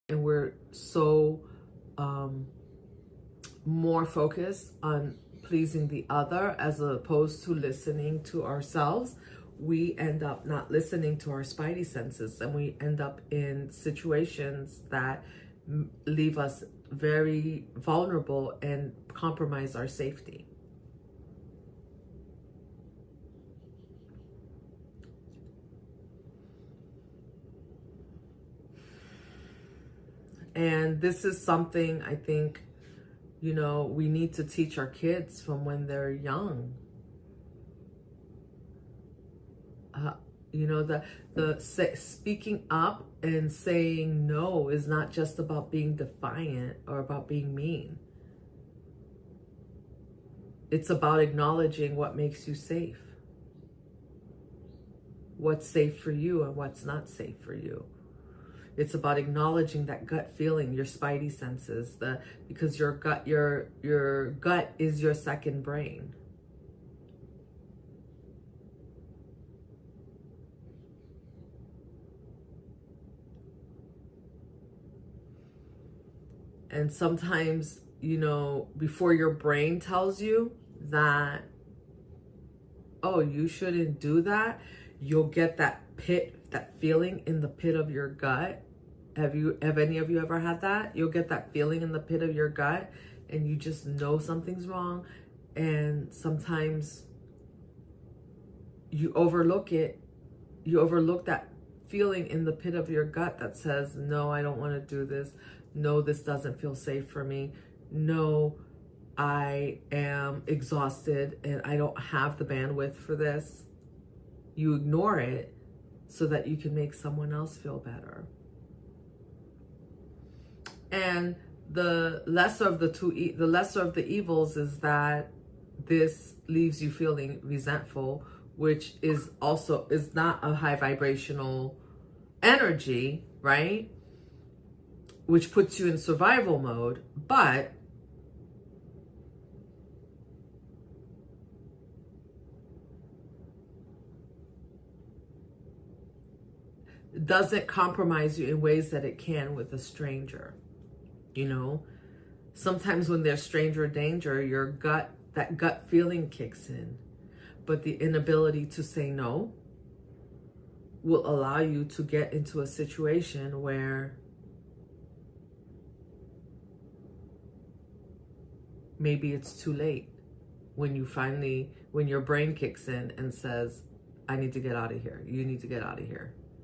and we're so more focused on pleasing the other as opposed to listening to ourselves, we end up not listening to our spidey senses, and we end up in situations that leave us very vulnerable and compromise our safety. And this is something I think, you know, we need to teach our kids from when they're young. You know, the speaking up and saying no is not just about being defiant or about being mean. It's about acknowledging what makes you safe. What's safe for you and what's not safe for you. It's about acknowledging that gut feeling, your spidey senses, because your gut is your second brain. And sometimes, you know, before your brain tells you that, oh, you shouldn't do that, you'll get that feeling in the pit of your gut. Have any of you ever had that? You'll get that feeling in the pit of your gut and you just know something's wrong. And sometimes you overlook it. You overlook that feeling in the pit of your gut that says, no, I don't want to do this. No, this doesn't feel safe for me. No, I am exhausted and I don't have the bandwidth for this. You ignore it so that you can make someone else feel better. And the lesser of the evils is that this leaves you feeling resentful, which is not a high vibrational energy, right? Which puts you in survival mode, but doesn't compromise you in ways that it can with a stranger. You know, sometimes when there's stranger danger, that gut feeling kicks in, but the inability to say no will allow you to get into a situation where maybe it's too late when your brain kicks in and says, I need to get out of here. You need to get out of here.